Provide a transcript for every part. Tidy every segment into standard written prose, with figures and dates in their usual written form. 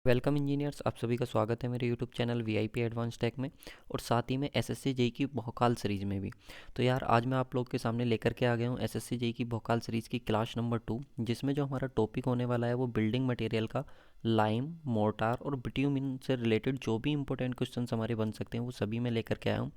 Welcome engineers, आप सभी का स्वागत है मेरे YouTube channel VIP advance tech में और साथ ही में एसएससी जेई की भोकाल सीरीज़ में भी। तो यार आज मैं आप लोग के सामने लेकर के आ गया हूँ एसएससी जेई की भोकाल सीरीज़ की क्लास नंबर 2, जिसमें जो हमारा टॉपिक होने वाला है वो बिल्डिंग मटेरियल का लाइम, मोर्टार और बिट्यूमिन से रिलेटेड जो भी इंपॉर्टेंट क्वेश्चंस हमारे बन सकते हैं वो सभी मैं लेकर के आया हूँ।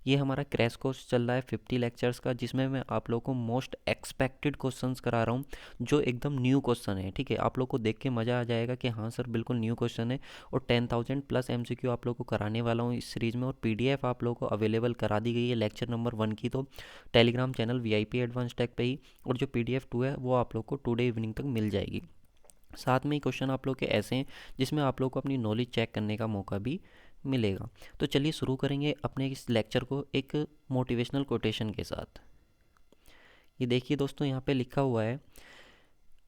ये हमारा क्रैश कोर्स चल रहा है 50 लेक्चर्स का, जिसमें मैं आप लोगों को मोस्ट एक्सपेक्टेड क्वेश्चंस करा रहा हूँ जो एकदम न्यू क्वेश्चन है। ठीक है, आप लोग को देख के मज़ा आ जाएगा कि हाँ सर बिल्कुल न्यू क्वेश्चन है। और 10,000 प्लस एमसीक्यू आप लोग को कराने वाला हूँ इस सीरीज़ में, और पीडीएफ आप लोगों को अवेलेबल करा दी गई है लेक्चर नंबर 1 की, तो Telegram channel VIP advance tech पे ही। और जो पीडीएफ 2 है वो आप लोग को टुडे इवनिंग तक मिल जाएगी। साथ में ही क्वेश्चन आप लोग के ऐसे हैं जिसमें आप लोग को अपनी नॉलेज चेक करने का मौका भी मिलेगा। तो चलिए शुरू करेंगे अपने इस लेक्चर को एक मोटिवेशनल कोटेशन के साथ। ये देखिए दोस्तों, यहाँ पे लिखा हुआ है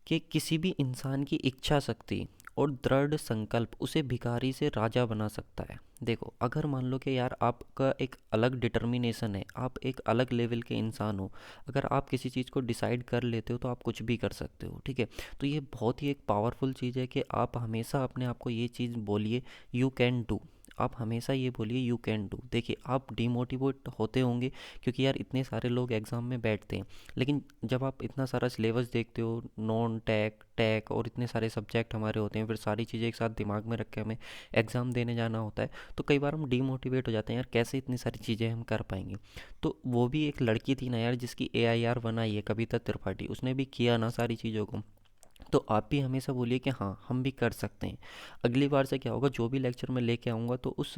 कि किसी भी इंसान की इच्छा शक्ति और दृढ़ संकल्प उसे भिखारी से राजा बना सकता है। देखो, अगर मान लो कि यार आपका एक अलग डिटर्मिनेशन है, आप एक अलग लेवल के इंसान हो, अगर आप किसी चीज़ को डिसाइड कर लेते हो तो आप कुछ भी कर सकते हो। ठीक है, तो ये बहुत ही एक पावरफुल चीज़ है कि आप हमेशा अपने आप को ये चीज़ बोलिए, यू कैन डू। आप हमेशा ये बोलिए यू कैन डू। देखिए, आप डिमोटिवेट होते होंगे क्योंकि यार इतने सारे लोग एग्ज़ाम में बैठते हैं, लेकिन जब आप इतना सारा सिलेबस देखते हो, नॉन टेक, टेक और इतने सारे सब्जेक्ट हमारे होते हैं, फिर सारी चीज़ें एक साथ दिमाग में रख के हमें एग्ज़ाम देने जाना होता है, तो कई बार हम डीमोटिवेट हो जाते हैं, यार कैसे इतनी सारी चीज़ें हम कर पाएंगे। तो वो भी एक लड़की थी ना यार जिसकी AIR बनाई है, कविता त्रिपाठी, उसने भी किया ना सारी चीज़ों को। तो आप भी हमेशा बोलिए कि हाँ हम भी कर सकते हैं। अगली बार से क्या होगा, जो भी लेक्चर मैं लेके आऊँगा तो उस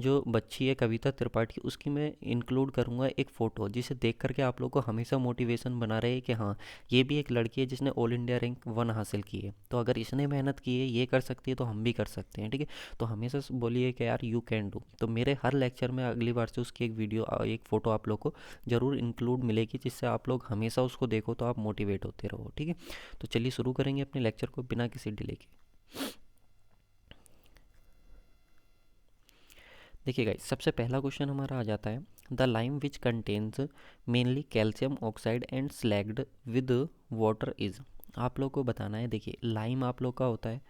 जो बच्ची है कविता त्रिपाठी, उसकी मैं इंक्लूड करूँगा एक फ़ोटो, जिसे देख करके आप लोग को हमेशा मोटिवेशन बना रहे कि हाँ ये भी एक लड़की है जिसने ऑल इंडिया रैंक 1 हासिल की है, तो अगर इसने मेहनत की है, ये कर सकती है, तो हम भी कर सकते हैं। ठीक है, तो हमेशा बोलिए कि यार यू कैन डू। तो मेरे हर लेक्चर में अगली बार से उसकी एक वीडियो, एक फ़ोटो आप लोग को ज़रूर इंक्लूड मिलेगी, जिससे आप लोग हमेशा उसको देखो तो आप मोटिवेट होते रहो। ठीक है, तो चलिए शुरू करेंगे अपने लेक्चर को बिना किसी डिले के। देखिए गाइस, सबसे पहला क्वेश्चन हमारा आ जाता है, the lime which contains mainly calcium oxide and slagged with water is. आप लोग को बताना है। देखिए, लाइम आप लोग का होता है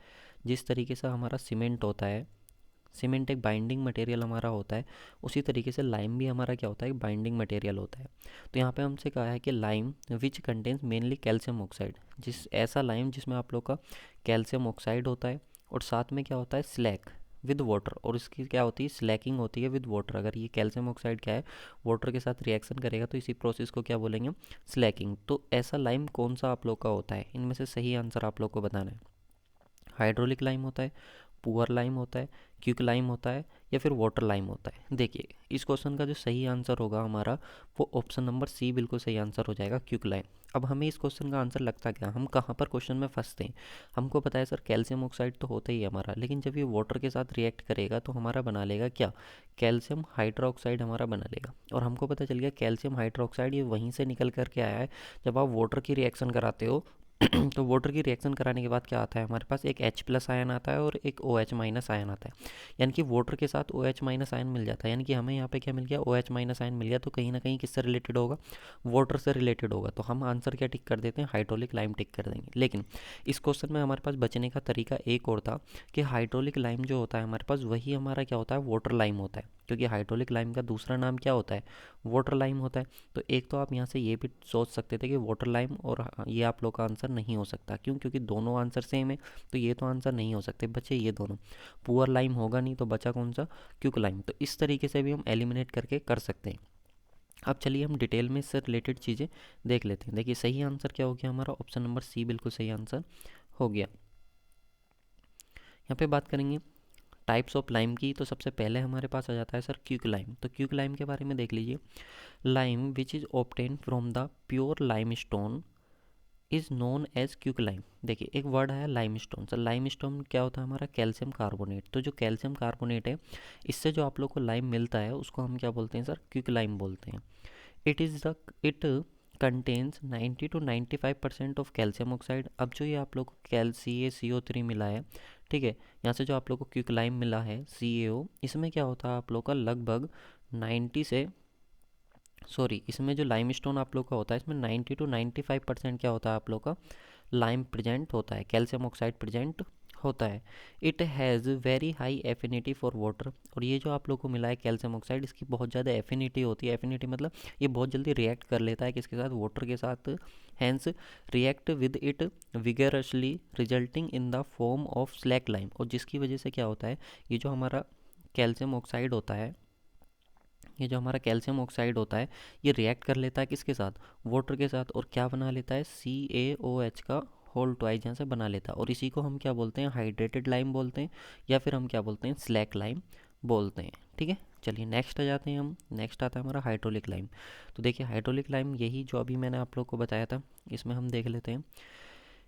जिस तरीके से हमारा सीमेंट होता है, सीमेंट एक बाइंडिंग मटेरियल हमारा होता है, उसी तरीके से लाइम भी हमारा क्या होता है, एक बाइंडिंग मटेरियल होता है। तो यहाँ पे हमसे कहा है कि lime which contains mainly calcium oxide, जिस ऐसा लाइम जिसमें आप लोग का कैल्शियम ऑक्साइड होता है और साथ में क्या होता है, स्लैग विद वाटर, और इसकी क्या होती है, स्लैकिंग होती है विद वाटर। अगर ये कैल्शियम ऑक्साइड क्या है, वाटर के साथ रिएक्शन करेगा तो इसी प्रोसेस को क्या बोलेंगे, स्लैकिंग। तो ऐसा लाइम कौन सा आप लोग का होता है, इनमें से सही आंसर आप लोग को बताना है। हाइड्रोलिक लाइम होता है, पुअर लाइम होता है, क्विक लाइम होता है, या फिर वाटर लाइम होता है। देखिए, इस क्वेश्चन का जो सही आंसर होगा हमारा, वो ऑप्शन नंबर सी बिल्कुल सही आंसर हो जाएगा, क्विक लाइम। अब हमें इस क्वेश्चन का आंसर लगता क्या, हम कहाँ पर क्वेश्चन में फंसते हैं। हमको पता है सर कैल्शियम ऑक्साइड तो होता ही है हमारा, लेकिन जब ये वाटर के साथ रिएक्ट करेगा तो हमारा बना लेगा क्या, कैल्शियम हाइड्रोक्साइड हमारा बना लेगा। और हमको पता चल गया कैल्शियम हाइड्रोक्साइड ये वहीं से निकल करके आया है जब आप वाटर की रिएक्शन कराते हो। तो वाटर की रिएक्शन कराने के बाद क्या आता है, हमारे पास एक H+ आयन आता है और एक OH- आयन आता है। यानी कि वाटर के साथ OH- आयन मिल जाता है, यानी कि हमें यहाँ पे क्या मिल गया, OH- आयन मिल गया। तो कहीं ना कहीं किससे रिलेटेड होगा, वाटर से रिलेटेड होगा। तो हम आंसर क्या टिक कर देते हैं, हाइड्रोलिक लाइम टिक कर देंगे। लेकिन इस क्वेश्चन में हमारे पास बचने का तरीका एक और था कि हाइड्रोलिक लाइम जो होता है हमारे पास, वही हमारा क्या होता है, वाटर लाइम होता है, क्योंकि हाइड्रोलिक लाइम का दूसरा नाम क्या होता है, वाटर लाइम होता है। तो एक तो आप यहाँ से ये भी सोच सकते थे कि वाटर लाइम, और ये आप लोग का आंसर नहीं हो सकता। क्यों, क्योंकि दोनों आंसर सेम है, तो ये तो आंसर नहीं हो सकते बच्चे ये दोनों। पुअर लाइम होगा नहीं, तो बचा कौन सा, क्विक लाइम। तो इस तरीके से भी हम एलिमिनेट करके कर सकते हैं। अब चलिए हम डिटेल में इससे रिलेटेड चीज़ें देख लेते हैं। देखिए, सही आंसर क्या हो गया हमारा, ऑप्शन नंबर सी बिल्कुल सही आंसर हो गया। यहाँ पे बात करेंगे टाइप्स ऑफ लाइम की, तो सबसे पहले हमारे पास आ जाता है सर क्विक लाइम। तो क्विक लाइम के बारे में देख लीजिए, lime which is obtain from the pure lime stone is known as quick lime. देखिए, एक वर्ड है lime stone. Sir lime stone क्या होता है हमारा, कैल्शियम कार्बोनेट। तो जो कैल्शियम कार्बोनेट है, इससे जो आप लोग को लाइम मिलता है उसको हम क्या बोलते हैं सर, क्विक लाइम बोलते हैं। It contains 90 to 95% of calcium oxide. अब जो ये आप लोग को CaCO3 मिला है, ठीक है, यहाँ से जो आप लोग को क्विक लाइम मिला है CaO, इसमें क्या होता है आप लोग का लगभग 90 से, सॉरी, इसमें जो लाइम स्टोन आप लोग का होता है इसमें 90 to 95% क्या होता है आप लोग का, लाइम प्रेजेंट होता है, कैल्शियम ऑक्साइड प्रेजेंट होता है। It has very high affinity for water, और ये जो आप लोग को मिला है कैल्शियम ऑक्साइड, इसकी बहुत ज़्यादा एफिनिटी होती है। एफिनिटी मतलब ये बहुत जल्दी रिएक्ट कर लेता है किसके साथ, वाटर के साथ। Hence react with it vigorously resulting in the form of slack lime, और जिसकी वजह से क्या होता है, ये जो हमारा कैल्शियम ऑक्साइड होता है, ये जो हमारा कैल्शियम ऑक्साइड होता है, ये रिएक्ट कर लेता है किसके साथ, वाटर के साथ, और क्या बना लेता है, CaOH का होल ट्वाइस यहाँ से बना लेता है। और इसी को हम क्या बोलते हैं, हाइड्रेटेड लाइम बोलते हैं, या फिर हम क्या बोलते हैं, स्लैक लाइम बोलते हैं। ठीक है, चलिए नेक्स्ट आ जाते हैं हम। नेक्स्ट आता है हमारा हाइड्रोलिक लाइम। तो देखिए हाइड्रोलिक लाइम यही जो अभी मैंने आप लोग को बताया था, इसमें हम देख लेते हैं।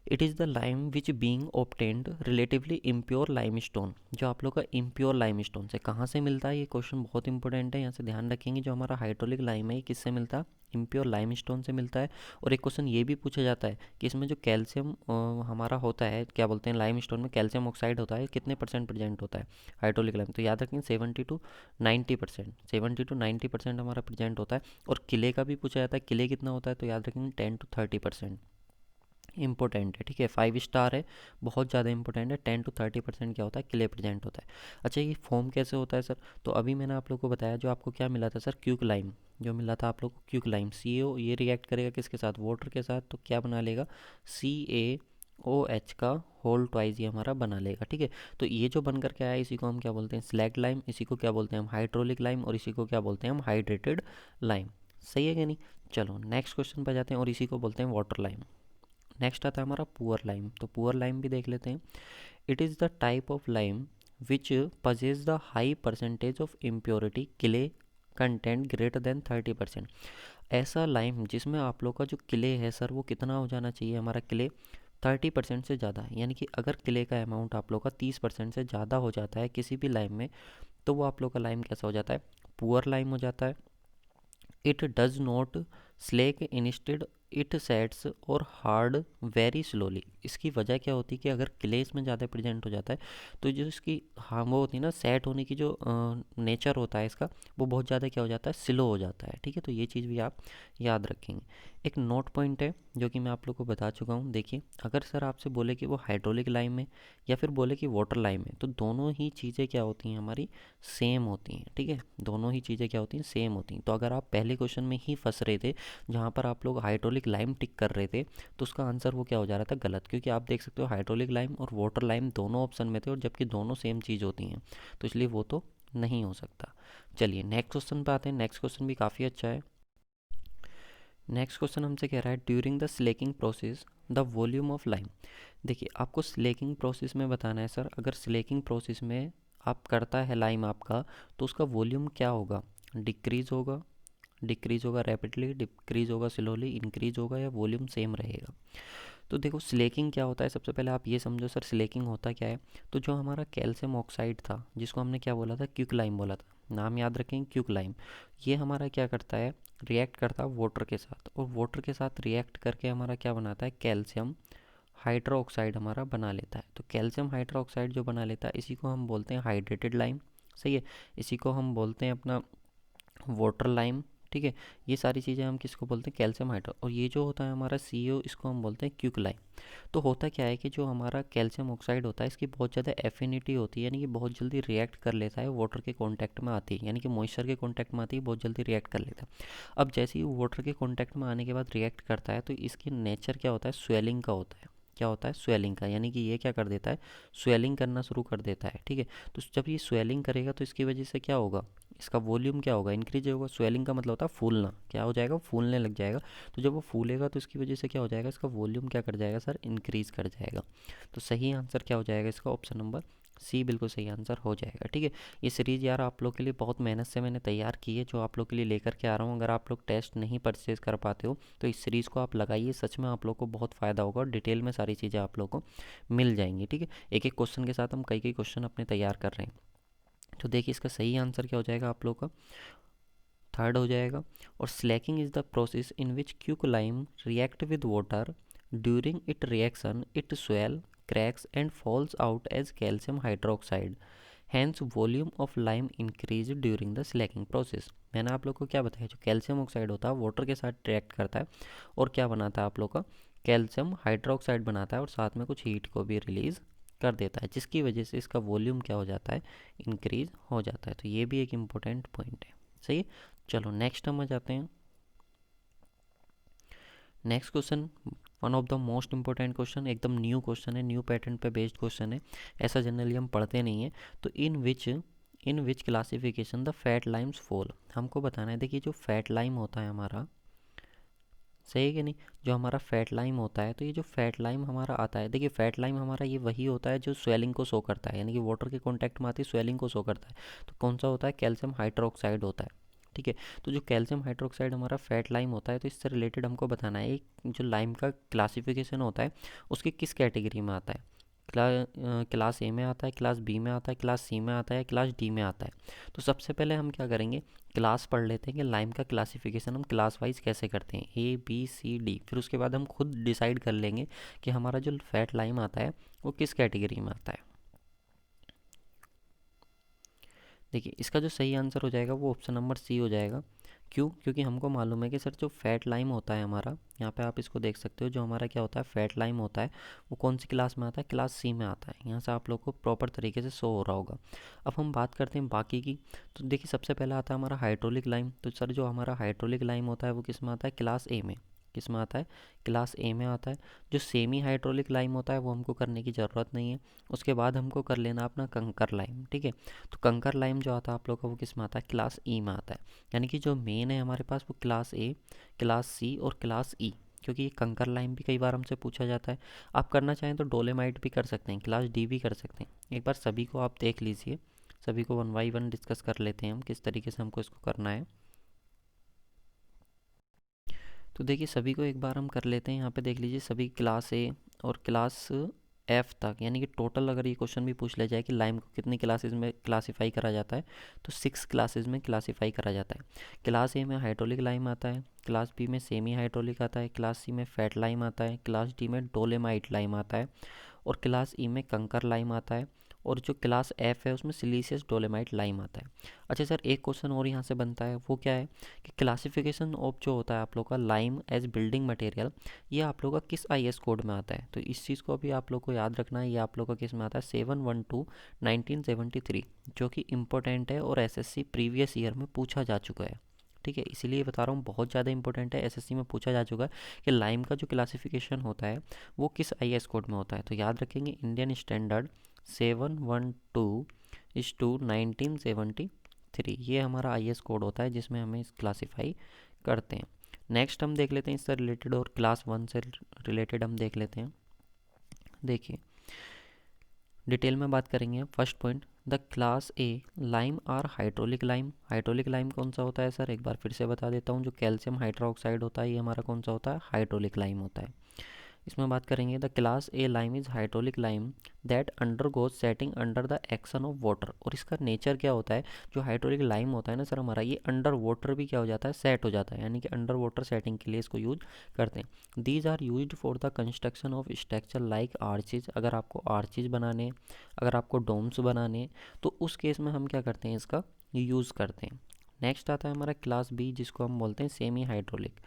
It is the lime which being obtained relatively impure lime stone, जो आप लोग का इम्प्योर लाइम स्टोन से कहाँ से मिलता है, ये क्वेश्चन बहुत इंपॉर्टेंट है, यहाँ से ध्यान रखेंगे। जो हमारा हाइड्रोलिक लाइम है ये किससे मिलता है, इम्प्योर लाइम स्टोन से मिलता है। और एक क्वेश्चन ये भी पूछा जाता है कि इसमें जो कैल्शियम हमारा होता है, क्या बोलते हैं, लाइम स्टोन में कैल्शियम ऑक्साइड होता है, कितने परसेंट प्रेजेंट होता है हाइड्रोलिक लाइम, तो याद रखेंगे 70 to 90%, 70 to 90% हमारा प्रेजेंट होता है। और किले का भी पूछा जाता है, किले कितना होता है, तो याद रखेंगे 10 to 30% इंपॉर्टेंट है। ठीक है, 5 स्टार है, बहुत ज़्यादा इंपॉर्टेंट है। 10 to 30% क्या होता है, क्ले प्रेजेंट होता है। अच्छा, ये फॉर्म कैसे होता है सर, तो अभी मैंने आप लोग को बताया, जो आपको क्या मिला था सर, क्यूक लाइम, जो मिला था आप लोग को क्यूक लाइम, CO, ये रिएक्ट करेगा किसके साथ, वाटर के साथ, तो क्या बना लेगा, CaOH का होल ट्वाइस ये हमारा बना लेगा। ठीक है, तो ये जो बन करके आया इसी को हम क्या बोलते हैं, स्लैग लाइम, इसी को क्या बोलते हैं हम, हाइड्रोलिक लाइम, और इसी को क्या बोलते हैं हम, हाइड्रेटेड लाइम। सही है कि नहीं। चलो नेक्स्ट क्वेश्चन पर जाते हैं, और इसी को बोलते हैं वाटर लाइम। नेक्स्ट आता है हमारा पुअर लाइम। तो पुअर लाइम भी देख लेते हैं। It is the type of lime which पजेज the high percentage of impurity clay content greater than 30%। ऐसा लाइम जिसमें आप लोग का जो क्ले है सर, वो कितना हो जाना चाहिए, हमारा क्ले 30% से ज़्यादा, यानी कि अगर क्ले का अमाउंट आप लोग का 30% से ज़्यादा हो जाता है किसी भी लाइम में, तो वो आप लोग का लाइम कैसा हो जाता है, पुअर लाइम हो जाता है। It does not slake instead it sets और हार्ड वेरी स्लोली। इसकी वजह क्या होती है कि अगर क्ले इसमें ज़्यादा प्रेजेंट हो जाता है, तो जो इसकी हाँ वो होती है ना, सेट होने की जो नेचर होता है इसका, वो बहुत ज़्यादा क्या हो जाता है, स्लो हो जाता है। ठीक है, तो ये चीज़ भी आप याद रखेंगे। एक नोट पॉइंट है जो कि मैं आप लोग को बता चुका हूँ। देखिए, अगर सर आपसे बोले कि वो हाइड्रोलिक लाइम है या फिर बोले कि वाटर लाइम है, तो दोनों ही चीज़ें क्या होती हैं हमारी, सेम होती हैं। ठीक है, दोनों ही चीज़ें क्या होती हैं, सेम होती हैं। तो अगर आप पहले क्वेश्चन में ही फंस रहे थे, जहाँ पर आप लोग हाइड्रोलिक लाइम टिक कर रहे थे, तो उसका आंसर वो क्या हो जा रहा था, गलत, क्योंकि आप देख सकते हो हाइड्रोलिक लाइम और वाटर लाइम दोनों ऑप्शन में थे, और जबकि दोनों सेम चीज़ होती हैं, तो इसलिए वो तो नहीं हो सकता। चलिए नेक्स्ट क्वेश्चन पे आते हैं। नेक्स्ट क्वेश्चन भी काफ़ी अच्छा है। नेक्स्ट क्वेश्चन हमसे कह रहा है, during the slaking process the volume of lime. देखिए, आपको स्लेकिंग प्रोसेस में बताना है सर, अगर स्लेकिंग प्रोसेस में आप करता है लाइम आपका, तो उसका वॉल्यूम क्या होगा, डिक्रीज़ होगा, डिक्रीज़ होगा रैपिडली, डिक्रीज़ होगा स्लोली, इंक्रीज़ होगा, या वॉल्यूम सेम रहेगा। तो देखो स्लेकिंग क्या होता है, सबसे पहले आप ये समझो सर, स्लेकिंग होता क्या है। तो जो हमारा कैल्शियम ऑक्साइड था, जिसको हमने क्या बोला था, क्यूक लाइम बोला था, नाम याद रखें, क्यूक लाइम, ये हमारा क्या करता है, रिएक्ट करता है वाटर के साथ, और वाटर के साथ रिएक्ट करके हमारा क्या बनाता है, कैल्शियम हाइड्रो ऑक्साइड हमारा बना लेता है। तो कैल्शियम हाइड्रो ऑक्साइड जो बना लेता है, इसी को हम बोलते हैं हाइड्रेटेड लाइम। सही है, इसी को हम बोलते हैं अपना वाटर लाइम। ठीक है, ये सारी चीज़ें हम किसको बोलते हैं, कैल्शियम हाइड्रो, और ये जो होता है हमारा CO, इसको हम बोलते हैं क्यूक लाइम। तो होता क्या है कि जो हमारा कैल्शियम ऑक्साइड होता है, इसकी बहुत ज़्यादा एफिनिटी होती है, यानी कि बहुत जल्दी रिएक्ट कर लेता है वाटर के कांटेक्ट में आती है, यानी कि मॉइस्चर के कांटेक्ट में आती है, बहुत जल्दी रिएक्ट कर लेता है। अब जैसे ही वाटर के कांटेक्ट में आने के बाद रिएक्ट करता है, तो इसकी नेचर क्या होता है, स्वेलिंग का होता है। क्या होता है, स्वेलिंग का, यानी कि ये क्या कर देता है, स्वेलिंग करना शुरू कर देता है। ठीक है, तो जब ये स्वेलिंग करेगा, तो इसकी वजह से क्या होगा, इसका वॉल्यूम क्या होगा, इंक्रीज होगा। स्वेलिंग का मतलब होता है फूलना, क्या हो जाएगा, फूलने लग जाएगा। तो जब वो फूलेगा, तो इसकी वजह से क्या हो जाएगा, इसका वॉल्यूम क्या कर जाएगा सर, इंक्रीज कर जाएगा। तो सही आंसर क्या हो जाएगा इसका, ऑप्शन नंबर C बिल्कुल सही आंसर हो जाएगा। ठीक है, ये सीरीज़ यार आप लोग के लिए बहुत मेहनत से मैंने तैयार की है, जो आप लोग के लिए लेकर के आ रहा हूँ। अगर आप लोग टेस्ट नहीं परचेज़ कर पाते हो, तो इस सीरीज़ को आप लगाइए, सच में आप लोग को बहुत फ़ायदा होगा, और डिटेल में सारी चीज़ें आप लोग को मिल जाएंगी। ठीक है, एक एक क्वेश्चन के साथ हम कई कई क्वेश्चन अपने तैयार कर रहे हैं। तो देखिए, इसका सही आंसर क्या हो जाएगा आप लोग का, थर्ड हो जाएगा। और slaking is the process in which quick lime react with water, during it reaction it swell, cracks and falls out as calcium hydroxide, hence volume of lime increase during the slaking process. मैंने आप लोग को क्या बताया, जो calcium oxide होता है water के साथ रिएक्ट करता है, और क्या बनाता है आप लोग का, कैल्शियम हाइड्रोक्साइड बनाता है, और साथ में कुछ हीट को भी रिलीज़ कर देता है, जिसकी वजह से इसका वॉल्यूम क्या हो जाता है, इंक्रीज हो जाता है। तो ये भी एक इम्पोर्टेंट पॉइंट है। सही है, चलो नेक्स्ट हम आ जाते हैं। Next question one of the most important question, एकदम न्यू क्वेश्चन है, न्यू पैटर्न पे बेस्ड क्वेश्चन है, ऐसा जनरली हम पढ़ते नहीं है। तो in which classification the fat limes fall, हमको बताना है। देखिए जो फैट लाइम होता है हमारा, सही है कि नहीं, जो हमारा फैट लाइम होता है, तो ये जो फैट लाइम हमारा आता है, देखिए फैट लाइम हमारा ये वही होता है जो स्वेलिंग को शो करता है, यानी कि वाटर के कांटेक्ट में आती है स्वेलिंग को शो करता है। तो कौन सा होता है, कैल्शियम हाइड्रोक्साइड होता है। ठीक है, तो जो कैल्शियम हाइड्रोक्साइड हमारा फैट लाइम होता है, तो इससे रिलेटेड हमको बताना है जो लाइम का क्लासिफिकेशन होता है उसकी किस कैटेगरी में आता है। क्लास ए में आता है, क्लास बी में आता है, क्लास सी में आता है, क्लास डी में आता है। तो सबसे पहले हम क्या करेंगे, क्लास पढ़ लेते हैं कि लाइम का क्लासिफिकेशन हम क्लास वाइज कैसे करते हैं, ए बी सी डी। फिर उसके बाद हम खुद डिसाइड कर लेंगे कि हमारा जो फैट लाइम आता है वो किस कैटेगरी में आता है। देखिए इसका जो सही आंसर हो जाएगा वो ऑप्शन नंबर सी हो जाएगा। क्यों, क्योंकि हमको मालूम है कि सर जो फैट लाइम होता है हमारा, यहाँ पे आप इसको देख सकते हो, जो हमारा क्या होता है फैट लाइम होता है वो कौन सी क्लास में आता है, क्लास सी में आता है। यहाँ से आप लोग को प्रॉपर तरीके से शो हो रहा होगा। अब हम बात करते हैं बाकी की। तो देखिए सबसे पहला आता है हमारा हाइड्रोलिक लाइम। तो सर जो हमारा हाइड्रोलिक लाइम होता है वो किस में आता है, क्लास ए में। किस में आता है, क्लास ए में आता है। जो सेमी हाइड्रोलिक लाइम होता है वो हमको करने की ज़रूरत नहीं है। उसके बाद हमको कर लेना अपना कंकर लाइम। ठीक है, तो कंकर लाइम जो आता है आप लोग का वो किस में आता है, क्लास ई में आता है। यानी कि जो मेन है हमारे पास वो क्लास ए, क्लास सी और क्लास ई, क्योंकि ये कंकर लाइम भी कई बार हमसे पूछा जाता है। आप करना चाहें तो डोलेमाइट भी कर सकते हैं, क्लास डी भी कर सकते हैं। एक बार सभी को आप देख लीजिए, सभी को वन बाई वन डिस्कस कर लेते हैं हम किस तरीके से हमको इसको करना है। तो देखिए सभी को एक बार हम कर लेते हैं। यहाँ पे देख लीजिए सभी क्लास ए और क्लास एफ तक, यानी कि टोटल अगर ये क्वेश्चन भी पूछ लिया जाए कि लाइम को कितनी क्लासेस में क्लासीफाई करा जाता है, तो 6 क्लासेस में क्लासीफाई करा जाता है। क्लास ए में हाइड्रोलिक लाइम आता है, क्लास बी में सेमी हाइड्रोलिक आता है, क्लास सी में फैट लाइम आता है, क्लास डी में डोलेमाइट लाइम आता है और क्लास ई में कंकर लाइम आता है और जो क्लास एफ है उसमें सिलीसियस डोलेमाइट लाइम आता है। अच्छा सर एक क्वेश्चन और यहाँ से बनता है, वो क्या है कि क्लासिफिकेशन ऑफ जो होता है आप लोग का लाइम एज बिल्डिंग मटेरियल, ये आप लोग का किस आईएस कोड में आता है। तो इस चीज़ को भी आप लोग को याद रखना है। ये आप लोग का किस में आता है, 7/12/1973, जो कि इम्पोर्टेंट है और एसएससी प्रीवियस ईयर में पूछा जा चुका है। ठीक है, इसीलिए बता रहा हूँ बहुत ज़्यादा इंपॉर्टेंट है, एसएससी में पूछा जा चुका है कि लाइम का जो क्लासिफिकेशन होता है वो किस आईएस कोड में होता है। तो याद रखेंगे इंडियन स्टैंडर्ड 712/1973, ये हमारा आईएस कोड होता है जिसमें हमें इस क्लासीफाई करते हैं। नेक्स्ट हम देख लेते हैं इससे रिलेटेड और क्लास 1 से रिलेटेड हम देख लेते हैं। देखिए डिटेल में बात करेंगे। First point, the class A lime are hydraulic lime. Hydraulic lime कौन सा होता है सर, एक बार फिर से बता देता हूँ, जो कैल्शियम हाइड्रोक्साइड होता है ये हमारा कौन सा होता है, हाइड्रोलिक लाइम होता है। इसमें बात करेंगे the class A lime is hydraulic lime that undergoes setting under the action of water. और इसका नेचर क्या होता है, जो हाइड्रोलिक लाइम होता है ना सर हमारा, ये अंडर वाटर भी क्या हो जाता है, सेट हो जाता है, यानी कि अंडर वाटर सेटिंग के लिए इसको यूज करते हैं। These are used for the construction of structure like arches. अगर आपको आर्चेज बनाने, अगर आपको डोम्स बनाने, तो उस केस में हम क्या करते हैं, इसका यूज़ करते हैं। नेक्स्ट आता है हमारा क्लास बी, जिसको हम बोलते हैं सेमी हाइड्रोलिक।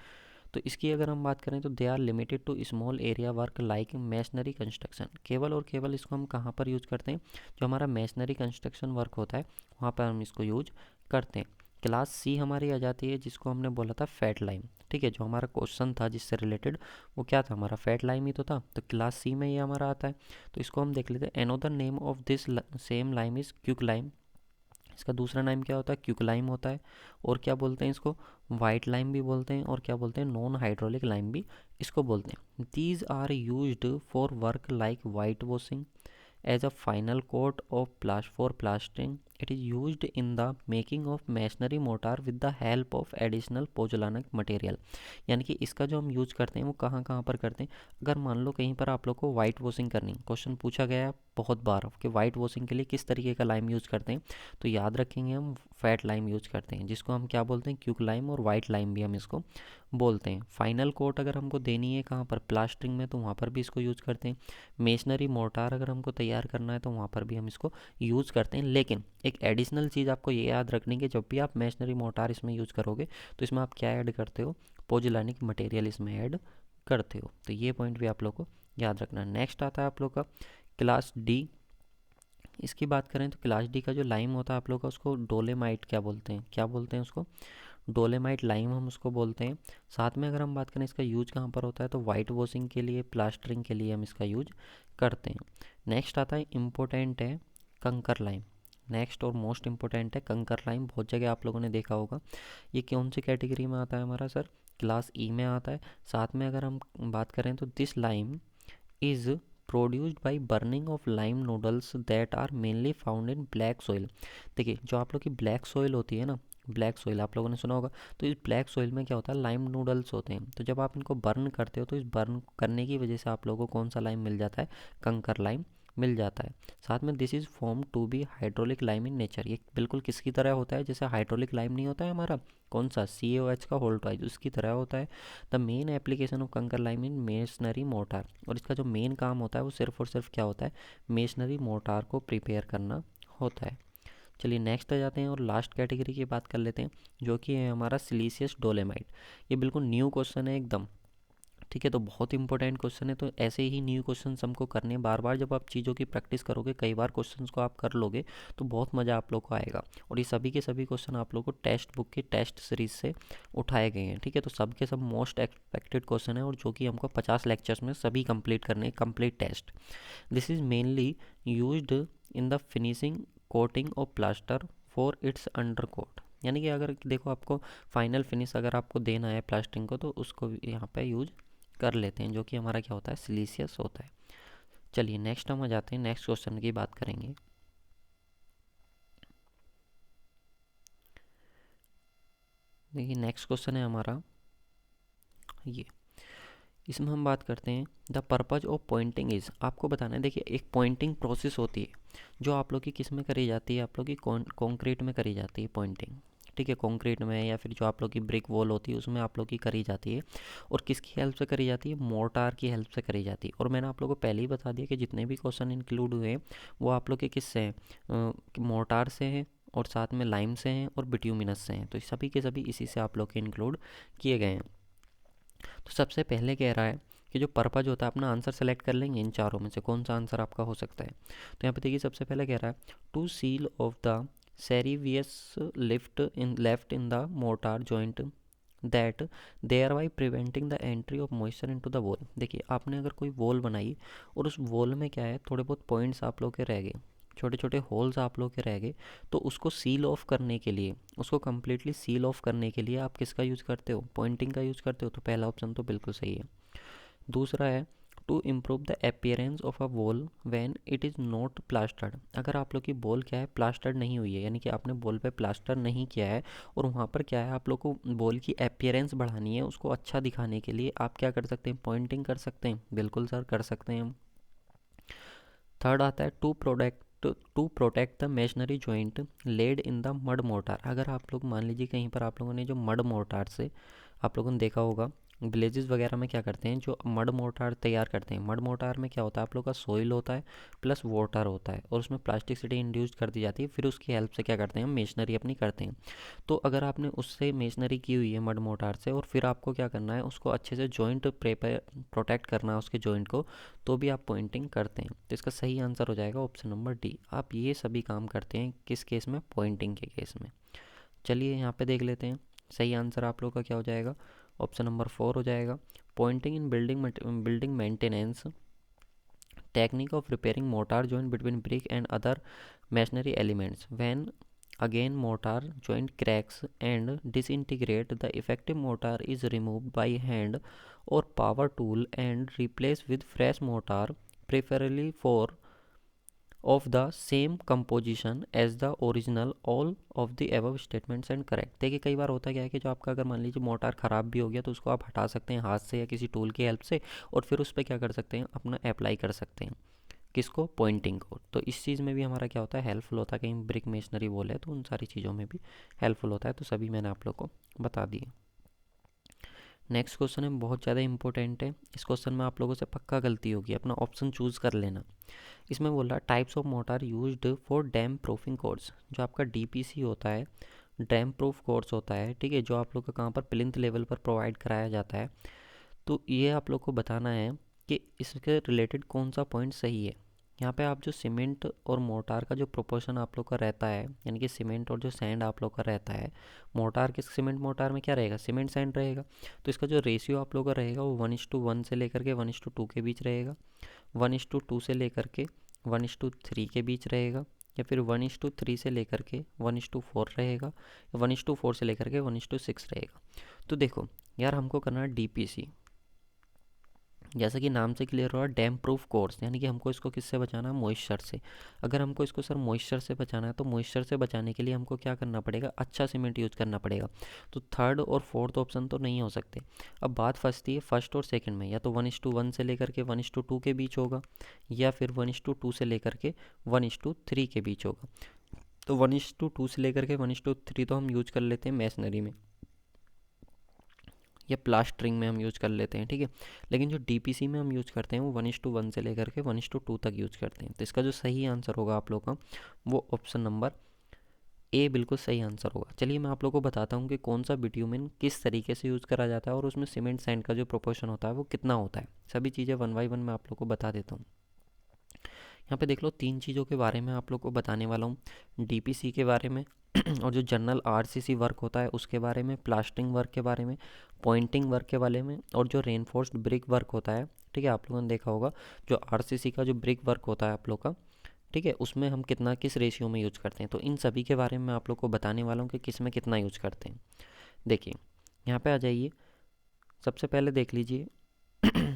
तो इसकी अगर हम बात करें तो they are limited to small area work like masonry construction. केवल और केवल इसको हम कहाँ पर यूज करते हैं, जो हमारा मैशनरी कंस्ट्रक्शन वर्क होता है वहाँ पर हम इसको यूज करते हैं। क्लास सी हमारी आ जाती है, जिसको हमने बोला था फैट लाइम। ठीक है, जो हमारा क्वेश्चन था जिससे रिलेटेड वो क्या था, हमारा फैट लाइम ही तो था। तो क्लास सी में ये हमारा आता है। तो इसको हम देख लेते हैं। Another name of this same lime is quick lime. इसका दूसरा नाम क्या होता है, क्यूक लाइम होता है। और क्या बोलते हैं इसको, वाइट लाइम भी बोलते हैं और क्या बोलते हैं, नॉन हाइड्रोलिक लाइम भी इसको बोलते हैं। These are used for work like white washing as a final coat of for plastering. It is used in the making of masonry mortar with the help of additional pozzolanic material. यानी कि इसका जो हम use करते हैं वो कहाँ कहाँ पर करते हैं। अगर मान लो कहीं पर आप लोग को वाइट वॉशिंग करनी, क्वेश्चन पूछा गया है बहुत बार कि वाइट वॉशिंग के लिए किस तरीके का लाइम यूज करते हैं, तो याद रखेंगे हम फैट लाइम यूज करते हैं, जिसको हम क्या बोलते हैं, क्यूक लाइम, और वाइट लाइम भी हम इसको बोलते हैं। फाइनल कोट अगर हमको देनी है कहाँ पर, प्लास्टरिंग में, तो वहाँ पर भी इसको यूज करते हैं। मेशनरी मोर्टार अगर हमको तैयार करना है तो वहाँ पर भी हम इसको यूज़ करते हैं। लेकिन एक एडिशनल चीज़ आपको ये याद रखनी है कि जब भी आप मेशनरी मोर्टार इसमें यूज़ करोगे तो इसमें आप क्या ऐड करते हो, पोज़ोलानिक मटेरियल इसमें ऐड करते हो। तो ये पॉइंट भी आप लोग को याद रखना। नेक्स्ट आता है आप लोग का क्लास डी, इसकी बात करें तो क्लास डी का जो लाइम होता है आप लोग का, उसको डोलेमाइट क्या बोलते हैं उसको, डोलेमाइट लाइम हम उसको बोलते हैं। साथ में अगर हम बात करें इसका यूज कहाँ पर होता है, तो वाइट वॉशिंग के लिए, प्लास्टरिंग के लिए हम इसका यूज करते हैं। नेक्स्ट आता है, इम्पोर्टेंट है कंकर लाइम। नेक्स्ट और मोस्ट इम्पोर्टेंट है कंकर लाइम, बहुत जगह आप लोगों ने देखा होगा। ये कौन सी कैटेगरी में आता है हमारा सर, क्लास ई में आता है। साथ में अगर हम बात करें तो this lime is produced by burning of lime nodules that are mainly found in black soil. देखिए जो आप लोग की ब्लैक सॉइल होती है ना, ब्लैक सॉइल आप लोगों ने सुना होगा, तो इस ब्लैक सॉइल में क्या होता है, लाइम नूडल्स होते हैं। तो जब आप इनको बर्न करते हो तो इस बर्न करने की वजह से आप लोगों को कौन सा लाइम मिल जाता है, कंकर लाइम मिल जाता है। साथ में this is form to be hydraulic lime in nature, ये बिल्कुल किसकी तरह होता है, जैसे हाइड्रोलिक लाइम नहीं होता है हमारा, कौन सा CaOH का होल ट्वाइस, उसकी तरह होता है। द मेन एप्लीकेशन ऑफ कंकर लाइम इन मेसनरी मोटार, और इसका जो मेन काम होता है वो सिर्फ और सिर्फ क्या होता है, मेसनरी मोटार को प्रिपेयर करना होता है। चलिए नेक्स्ट आ जाते हैं और लास्ट कैटेगरी की बात कर लेते हैं, जो कि है हमारा सिलीसियस डोलेमाइट। ये बिल्कुल न्यू क्वेश्चन है एकदम, ठीक है, तो बहुत इंपॉर्टेंट क्वेश्चन है। तो ऐसे ही न्यू क्वेश्चन हमको करने हैं बार बार, जब आप चीज़ों की प्रैक्टिस करोगे, कई बार क्वेश्चंस को आप कर लोगे तो बहुत मज़ा आप लोग को आएगा। और ये सभी के सभी क्वेश्चन आप लोग को टेक्स्ट बुक की टेस्ट सीरीज से उठाए गए हैं, ठीक है। तो सब के सब मोस्ट एक्सपेक्टेड क्वेश्चन है, और जो कि हमको 50 लेक्चर्स में सभी कंप्लीट करने हैं, complete test. This is mainly used in the finishing coating of plaster for its under coat, यानी कि अगर देखो आपको फाइनल फिनिश अगर आपको देना है प्लास्टरिंग को, तो उसको यहाँ पे यूज कर लेते हैं, जो कि हमारा क्या होता है, सिलीसियस होता है। चलिए नेक्स्ट हम आ जाते हैं, नेक्स्ट क्वेश्चन की बात करेंगे। देखिए नेक्स्ट क्वेश्चन है हमारा ये, इसमें हम बात करते हैं the purpose of pointing is, आपको बताना है। देखिए एक पॉइंटिंग प्रोसेस होती है जो आप लोग की किस में करी जाती है, आप लोग की कॉन्क्रीट में करी जाती है पॉइंटिंग, ठीक है, कॉन्क्रीट में, या फिर जो आप लोग की ब्रिक वॉल होती है उसमें आप लोग की करी जाती है। और किसकी हेल्प से करी जाती है, मोर्टार की हेल्प से करी जाती है। और मैंने आप लोगों को पहले ही बता दिया कि जितने भी क्वेश्चन इंक्लूड हुए हैं वो आप लोग के किससे हैं, मोर्टार से हैं, और साथ में लाइम से हैं, और बिट्यूमिनस से हैं। तो सभी के सभी इसी से आप लोग के इंक्लूड किए गए हैं। तो सबसे पहले कह रहा है कि जो पर्पज होता है, अपना आंसर सेलेक्ट कर लेंगे इन चारों में से कौन सा आंसर आपका हो सकता है। तो यहाँ पे देखिए सबसे पहले कह रहा है to seal off the crevices left in the mortar joint that thereby preventing the entry of moisture into the wall. देखिए आपने अगर कोई वॉल बनाई और उस वॉल में क्या है, थोड़े बहुत पॉइंट्स आप लोग के रह गए, छोटे छोटे होल्स आप लोग के रह गए, तो उसको सील ऑफ करने के लिए, उसको कम्प्लीटली सील ऑफ करने के लिए आप किसका यूज़ करते हो, पॉइंटिंग का यूज़ करते हो। तो पहला ऑप्शन तो बिल्कुल सही है। दूसरा है to improve the appearance of a wall when it is not plastered, अगर आप लोग की बॉल क्या है, प्लास्टर्ड नहीं हुई है, यानी कि आपने बॉल पे प्लास्टर नहीं किया है, और वहाँ पर क्या है, आप लोग को बॉल की अपीयरेंस बढ़ानी है, उसको अच्छा दिखाने के लिए आप क्या कर सकते हैं, पॉइंटिंग कर सकते हैं। बिल्कुल सर कर सकते हैं हम। थर्ड आता है to protect the masonry joint laid in the mud mortar, अगर आप लोग मान लीजिए कहीं पर आप लोगों ने जो मड मोर्टार से, आप लोगों ने देखा होगा विलेजेस वगैरह में क्या करते हैं, जो मड मोर्टार तैयार करते हैं, मड मोर्टार में क्या होता है, आप लोग का सोइल होता है प्लस वाटर होता है, और उसमें प्लास्टिसिटी इंड्यूस कर दी जाती है, फिर उसकी हेल्प से क्या करते हैं, हम मेशनरी अपनी करते हैं। तो अगर आपने उससे मेशनरी की हुई है मड मोर्टार से, और फिर आपको क्या करना है, उसको अच्छे से जॉइंट प्रोटेक्ट करना है उसके जॉइंट को, तो भी आप पॉइंटिंग करते हैं। तो इसका सही आंसर हो जाएगा ऑप्शन नंबर डी। आप ये सभी काम करते हैं किस केस में, पॉइंटिंग के केस में। चलिए यहाँ पे देख लेते हैं सही आंसर आप लोग का क्या हो जाएगा, ऑप्शन नंबर 4 हो जाएगा। Pointing in building maintenance technique of repairing motor joint between brick and other machinery elements when again mortar joint cracks and disintegrate, the effective mortar is removed by hand or power tool and replaced with fresh mortar, preferably for of the same composition as the original, all of the above statements and correct। देखिए कई बार होता क्या है कि जो आपका अगर मान लीजिए मोटार ख़राब भी हो गया तो उसको आप हटा सकते हैं हाथ से या किसी टूल की हेल्प से, और फिर उस पर क्या कर सकते हैं, अपना अप्लाई कर सकते हैं, किसको, पॉइंटिंग को। तो इस चीज़ में भी हमारा क्या होता है, हेल्पफुल होता है। कहीं ब्रिक मेशनरी बोले तो उन सारी चीज़ों में भी हेल्पफुल होता है। तो सभी मैंने आप लोग को बता दिए। नेक्स्ट क्वेश्चन है, बहुत ज़्यादा इंपॉर्टेंट है। इस क्वेश्चन में आप लोगों से पक्का गलती होगी, अपना ऑप्शन चूज़ कर लेना। इसमें बोल रहा है types of motor used for dam proofing course, जो आपका DPC होता है, डैम प्रूफ कोर्स होता है, ठीक है, जो आप लोग का कहाँ पर प्लिंथ लेवल पर प्रोवाइड कराया जाता है। तो ये आप लोग को बताना है कि इसके रिलेटेड कौन सा पॉइंट सही है। यहाँ पे आप जो सीमेंट और मोटार का जो प्रोपोर्शन आप लोग का रहता है, यानी कि सीमेंट और जो सैंड आप लोग का रहता है, मोटार के सीमेंट मोटार में क्या रहेगा, सीमेंट सैंड रहेगा। तो इसका जो रेशियो आप लोग का रहेगा वो 1:1 से लेकर के 1:2 के बीच रहेगा, 1:2 से लेकर के 1:3 के बीच रहेगा, या फिर 1:3 से लेकर के 1:4 रहेगा, या 1:4 से लेकर के 1:6 रहेगा। तो देखो यार, हमको करना है डीपीसी, जैसा कि नाम से क्लियर हो रहा है, डैम प्रूफ कोर्स, यानी कि हमको इसको किससे बचाना है, मॉइस्चर से। अगर हमको इसको सर मॉइस्चर से बचाना है तो मॉइस्चर से बचाने के लिए हमको क्या करना पड़ेगा, अच्छा सीमेंट यूज़ करना पड़ेगा। तो थर्ड और फोर्थ ऑप्शन तो नहीं हो सकते। अब बात फंसती है फर्स्ट और सेकंड में, या तो 1:1 से लेकर के 1:2 के बीच होगा, या फिर 1:2 से लेकर के 1:3 के बीच होगा। तो 1:2 से लेकर के 1:3 तो हम यूज कर लेते हैं मैसनरी में या प्लास्टरिंग में हम यूज़ कर लेते हैं, ठीक है। लेकिन जो डीपीसी में हम यूज़ करते हैं वो 1:1 से लेकर के 1:2 तक यूज़ करते हैं। तो इसका जो सही आंसर होगा आप लोग का, वो ऑप्शन नंबर ए बिल्कुल सही आंसर होगा। चलिए मैं आप लोग को बताता हूँ कि कौन सा बिट्यूमिन किस तरीके से यूज़ करा जाता है और उसमें सीमेंट सैंड का जो प्रोपोर्शन होता है वो कितना होता है। सभी चीज़ें वन बाई वन मैं आप लोग को बता देता हूँ। यहाँ पे देख लो, 3 चीज़ों के बारे में आप लोग को बताने वाला हूँ, डीपीसी के बारे में और जो जनरल आरसीसी वर्क होता है उसके बारे में, प्लास्टरिंग वर्क के बारे में, पॉइंटिंग वर्क के बारे में, और जो रेनफोर्स्ड ब्रिक वर्क होता है, ठीक है। आप लोगों ने देखा होगा जो आरसीसी का जो ब्रिक वर्क होता है आप लोग का, ठीक है, उसमें हम कितना किस रेशियो में यूज़ करते हैं। तो इन सभी के बारे में आप लोग को बताने वाला हूँ कि किस में कितना यूज़ करते हैं। देखिए यहाँ पे आ जाइए, सबसे पहले देख लीजिए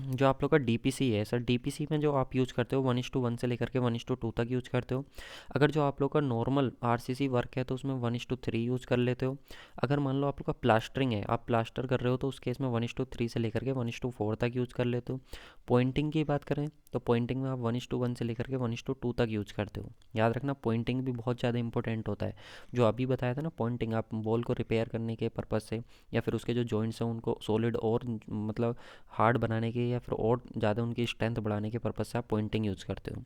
जो आप लोग का डीपीसी है सर, डीपीसी में जो आप यूज़ करते हो 1:1 से लेकर के 1:2 तक यूज़ करते हो। अगर जो आप लोग का नॉर्मल आरसीसी वर्क है तो उसमें 1:3 यूज़ कर लेते हो। अगर मान लो आप लोग का प्लास्टरिंग है, आप प्लास्टर कर रहे हो, तो उस केस में 1:3 से लेकर के 1:4 तक यूज़ कर लेते हो। पॉइंटिंग की बात करें तो पॉइंटिंग में आप 1:1 से लेकर के 1:2 तक यूज़ करते हो। याद रखना, पॉइंटिंग भी बहुत ज़्यादा इंपॉर्टेंट होता है। जो अभी बताया था ना, पॉइंटिंग आप बॉल को रिपेयर करने के पर्पज़ से, या फिर उसके जो जॉइंट्स हैं उनको सॉलिड और मतलब हार्ड बनाने के, या फिर और ज़्यादा उनकी स्ट्रेंथ बढ़ाने के पर्पज़ से आप पॉइंटिंग यूज़ करते हो।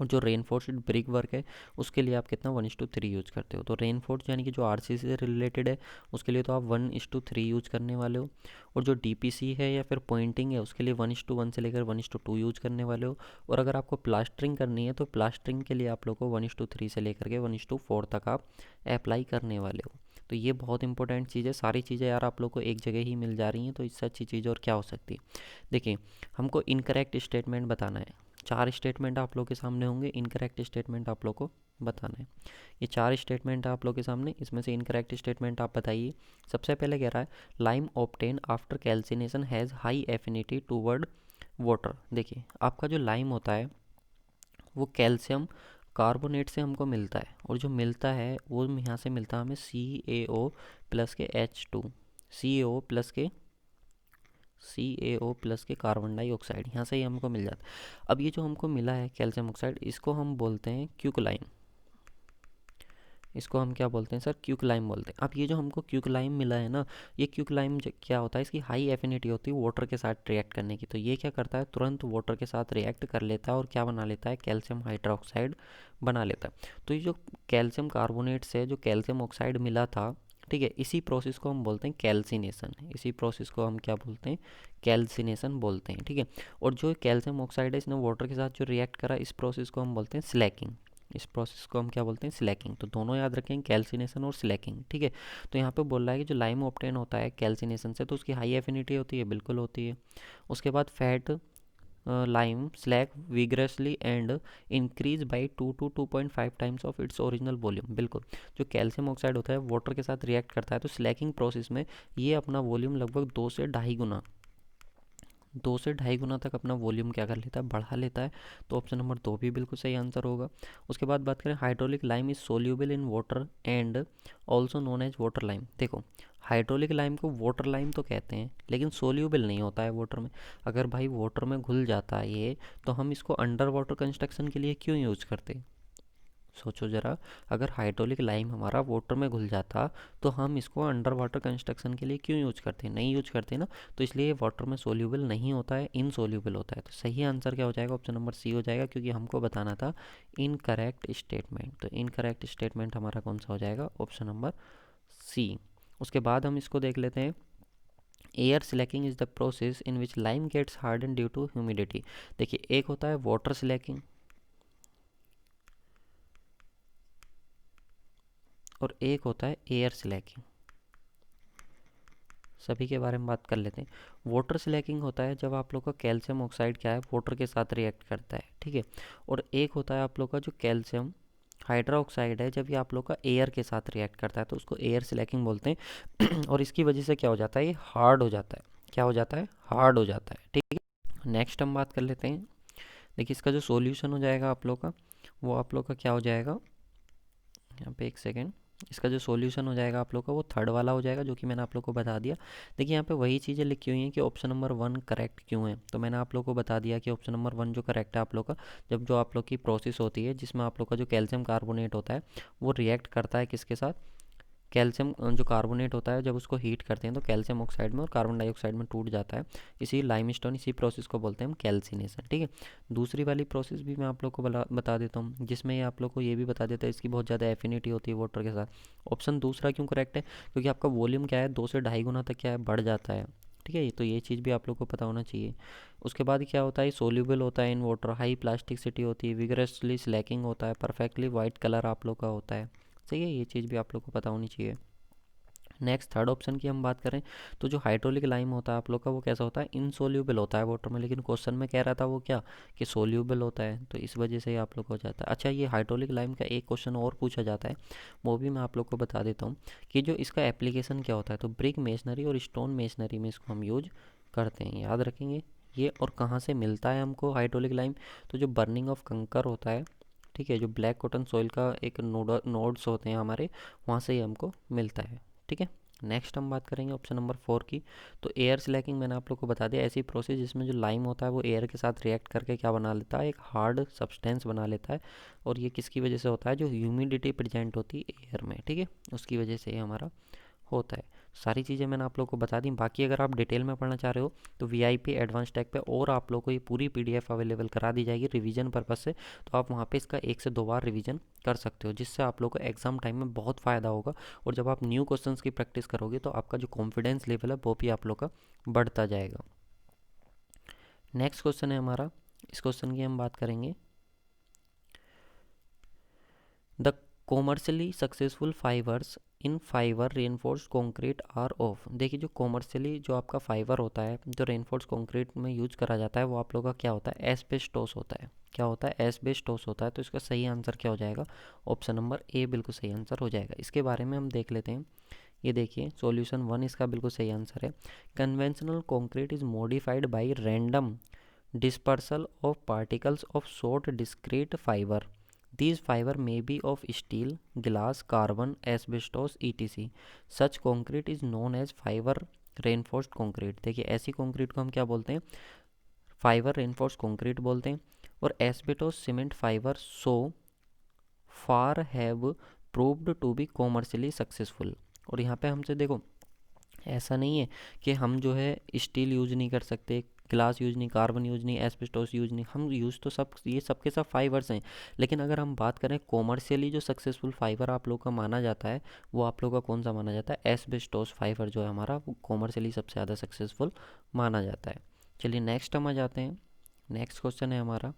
और जो रेनफोर्स्ड ब्रिक वर्क है उसके लिए आप कितना 1:3 यूज़ करते हो। तो रेनफोर्स यानी कि जो आरसीसी से रिलेटेड है उसके लिए तो आप 1:3 यूज़ करने वाले हो। और जो डीपीसी है या फिर पॉइंटिंग है उसके लिए 1:1 से लेकर 1:2 यूज़ करने वाले हो। और अगर आपको प्लास्टरिंग करनी है तो प्लास्टरिंग के लिए आप लोग को 1:3 से लेकर के 1:4 तक आप अप्लाई करने वाले हो। तो ये बहुत इंपॉर्टेंट चीज़ है। सारी चीज़ें यार आप लोग को एक जगह ही मिल जा रही हैं, तो इससे अच्छी चीज़ और क्या हो सकती है। देखिए, हमको इनकरेक्ट स्टेटमेंट बताना है। 4 स्टेटमेंट आप लोग के सामने होंगे, इनकरेक्ट स्टेटमेंट आप लोग को बताना है। ये 4 स्टेटमेंट आप लोग के सामने, इसमें से इनकरेक्ट स्टेटमेंट आप बताइए। सबसे पहले कह रहा है lime obtain after calcination has high affinity toward water. देखिए, आपका जो लाइम होता है वो कैल्शियम कार्बोनेट से हमको मिलता है, और जो मिलता है वो यहाँ से मिलता है हमें CaO प्लस के H2, CaO प्लस के CaO प्लस के कार्बन डाइऑक्साइड, यहाँ से ही हमको मिल जाता है। अब ये जो हमको मिला है कैल्शियम ऑक्साइड, इसको हम बोलते हैं क्यूकलाइम। इसको हम क्या बोलते हैं सर, क्यूकलाइम बोलते हैं। अब ये जो हमको क्यूकलाइम मिला है ना, ये क्यूकलाइम क्या होता है, इसकी हाई एफिनिटी होती है वाटर के साथ रिएक्ट करने की। तो ये क्या करता है, तुरंत वाटर के साथ रिएक्ट कर लेता है और क्या बना लेता है, कैल्शियम हाइड्रोक्साइड बना लेता है। तो ये जो कैल्शियम कार्बोनेट से जो कैल्शियम ऑक्साइड मिला था, ठीक है, इसी प्रोसेस को हम बोलते हैं कैल्सिनेशन। इसी प्रोसेस को हम क्या बोलते हैं, कैल्सिनेशन बोलते हैं, ठीक है। और जो कैल्शियम ऑक्साइड है इसने वाटर के साथ जो रिएक्ट करा, इस प्रोसेस को हम बोलते हैं स्लैकिंग। इस प्रोसेस को हम क्या बोलते हैं, स्लैकिंग। तो दोनों याद रखेंगे, कैल्सिनेशन और स्लैकिंग, ठीक है। तो यहाँ पे बोल रहा है कि जो लाइम ऑब्टेन होता है कैल्सिनेशन से, तो उसकी हाई एफिनिटी होती है, बिल्कुल होती है। उसके बाद fat lime slack vigorously and increase by 2 to 2.5 times of its original volume. बिल्कुल, जो कैल्शियम ऑक्साइड होता है वाटर के साथ रिएक्ट करता है, तो स्लैकिंग प्रोसेस में ये अपना वॉल्यूम लगभग 2 से ढाई गुना तक अपना वॉल्यूम क्या कर लेता है, बढ़ा लेता है। तो ऑप्शन नंबर 2 भी बिल्कुल सही आंसर होगा। उसके बाद बात करें, hydraulic lime is soluble in water and also known as water lime. देखो, हाइड्रोलिक लाइम को वाटर लाइम तो कहते हैं, लेकिन सोल्यूबल नहीं होता है वाटर में। अगर भाई वाटर में घुल जाता है ये, तो हम इसको अंडर वाटर कंस्ट्रक्शन के लिए क्यों यूज़ करते। सोचो ज़रा, अगर हाइड्रोलिक लाइम हमारा वाटर में घुल जाता तो हम इसको अंडर वाटर कंस्ट्रक्शन के लिए क्यों यूज करते हैं, नहीं यूज करते ना। तो इसलिए वाटर में सोल्यूबल नहीं होता है, इनसोल्यूबल होता है। तो सही आंसर क्या हो जाएगा, ऑप्शन नंबर सी हो जाएगा, क्योंकि हमको बताना था इनकरेक्ट स्टेटमेंट। तो इनकरेक्ट स्टेटमेंट हमारा कौन सा हो जाएगा, ऑप्शन नंबर सी। उसके बाद हम इसको देख लेते हैं, air slaking is the process in which lime gets harden due to humidity. देखिए, एक होता है वाटर स्लैकिंग, और एक होता है एयर स्लैकिंग। सभी के बारे में बात कर लेते हैं। वाटर स्लैकिंग होता है जब आप लोग का कैल्शियम ऑक्साइड क्या है, वाटर के साथ रिएक्ट करता है, ठीक है। और एक होता है आप लोग का जो कैल्शियम हाइड्रोक्साइड है, जब ये आप लोग का एयर के साथ रिएक्ट करता है तो उसको एयर स्लैकिंग बोलते हैं। और इसकी वजह से क्या हो जाता है, ये हार्ड हो जाता है। क्या हो जाता है, हार्ड हो जाता है, ठीक है। नेक्स्ट हम बात कर लेते हैं। देखिए इसका जो सॉल्यूशन हो जाएगा आप लोग का, वो आप लोग का क्या हो जाएगा, यहाँ पे एक सेकेंड, इसका जो सॉल्यूशन हो जाएगा आप लोग का वो थर्ड वाला हो जाएगा, जो कि मैंने आप लोग को बता दिया। देखिए यहाँ पे वही चीज़ें लिखी हुई हैं कि ऑप्शन नंबर 1 करेक्ट क्यों है। तो मैंने आप लोग को बता दिया कि ऑप्शन नंबर 1 जो करेक्ट है आप लोग का, जब जो आप लोग की प्रोसेस होती है जिसमें आप लोग का जो कैल्शियम कार्बोनेट होता है वो रिएक्ट करता है किसके साथ, कैल्शियम जो कार्बोनेट होता है जब उसको हीट करते हैं तो कैल्शियम ऑक्साइड में और कार्बन डाइऑक्साइड में टूट जाता है। इसी लाइमस्टोन, इसी प्रोसेस को बोलते हैं हम कैल्सिनेशन, ठीक है। दूसरी वाली प्रोसेस भी मैं आप लोग को बता देता हूँ, जिसमें ये आप लोग को ये भी बता देता है इसकी बहुत ज़्यादा एफिनिटी होती है वाटर के साथ। ऑप्शन दूसरा क्यों करेक्ट है, क्योंकि आपका वॉल्यूम क्या है 2 से 2.5 गुना तक क्या है बढ़ जाता है, ठीक है। तो ये चीज़ भी आप लोग को पता होना चाहिए। उसके बाद क्या होता है, सोल्यूबल होता है इन वाटर, हाई प्लास्टिसिटी होती है, विगरसली स्लैकिंग होता है, परफेक्टली वाइट कलर आप लोग का होता है, सही है। ये चीज़ भी आप लोग को पता होनी चाहिए। नेक्स्ट थर्ड ऑप्शन की हम बात करें तो जो हाइड्रोलिक लाइम होता है आप लोग का वो कैसा होता है, इनसोल्यूबल होता है वाटर में, लेकिन क्वेश्चन में कह रहा था वो क्या कि सोल्यूबल होता है, तो इस वजह से ही आप लोग को हो जाता है। अच्छा, ये हाइड्रोलिक लाइम का एक क्वेश्चन और पूछा जाता है, वो भी मैं आप लोग को बता देता हूँ कि जो इसका एप्लीकेशन क्या होता है। तो ब्रिक मेसनरी और स्टोन मेसनरी में इसको हम यूज करते हैं, याद रखेंगे ये। और कहाँ से मिलता है हमको हाइड्रोलिक लाइम, तो जो बर्निंग ऑफ कंकर होता है, ठीक है, जो ब्लैक कॉटन सॉइल का एक नोड्स होते हैं हमारे, वहाँ से ही हमको मिलता है, ठीक है। नेक्स्ट हम बात करेंगे ऑप्शन नंबर 4 की। तो एयर स्लैकिंग मैंने आप लोग को बता दिया, ऐसी प्रोसेस जिसमें जो लाइम होता है वो एयर के साथ रिएक्ट करके क्या बना लेता है, एक हार्ड सब्सटेंस बना लेता है। और ये किसकी वजह से होता है, जो ह्यूमिडिटी प्रेजेंट होती है एयर में, ठीक है, उसकी वजह से ये हमारा होता है। सारी चीज़ें मैंने आप लोग को बता दी। बाकी अगर आप डिटेल में पढ़ना चाह रहे हो तो वीआईपी एडवांस टैग पे और आप लोग को ये पूरी पीडीएफ अवेलेबल करा दी जाएगी रिवीजन पर्पस से। तो आप वहाँ पे इसका 1 से 2 बार रिवीजन कर सकते हो, जिससे आप लोग को एग्जाम टाइम में बहुत फ़ायदा होगा। और जब आप न्यू क्वेश्चंस की प्रैक्टिस करोगे तो आपका जो कॉन्फिडेंस लेवल है वो भी आप लोग का बढ़ता जाएगा। नेक्स्ट क्वेश्चन है हमारा, इस क्वेश्चन की हम बात करेंगे। The commercially successful fibres in fibre reinforced concrete are of. देखिए जो कॉमर्शियली जो आपका फाइबर होता है जो रेनफोर्स्ड कंक्रीट में यूज करा जाता है वो आप लोगों का क्या होता है, एस्बेस्टोस होता है। क्या होता है, एस्बेस्टोस होता है। तो इसका सही आंसर क्या हो जाएगा, ऑप्शन नंबर ए बिल्कुल सही आंसर हो जाएगा। इसके बारे में हम देख लेते हैं। ये देखिए सॉल्यूशन 1 इसका बिल्कुल सही आंसर है। Conventional concrete is modified by random dispersal of particles of short discrete fiber. These fiber may be of steel, glass, carbon, asbestos, etc. Such concrete is known as fiber reinforced concrete. देखिए ऐसी concrete को हम क्या बोलते हैं, fibre reinforced concrete बोलते हैं। और asbestos cement fibre so far have proved to be commercially successful. और यहाँ पे हमसे देखो ऐसा नहीं है कि हम जो है स्टील यूज नहीं कर सकते, ग्लास यूज नहीं, कार्बन यूज नहीं, एस्बेस्टोस यूज नहीं, हम यूज तो सब ये सब के सब फाइबर्स हैं। लेकिन अगर हम बात करें कॉमर्शियली जो सक्सेसफुल फाइबर आप लोग का माना जाता है वो आप लोग का कौन सा माना जाता है, एस्बेस्टोस फाइबर जो है हमारा वो कॉमर्शियली सबसे ज़्यादा सक्सेसफुल माना जाता है। चलिए नेक्स्ट हम आ जाते हैं। नेक्स्ट क्वेश्चन है हमारा,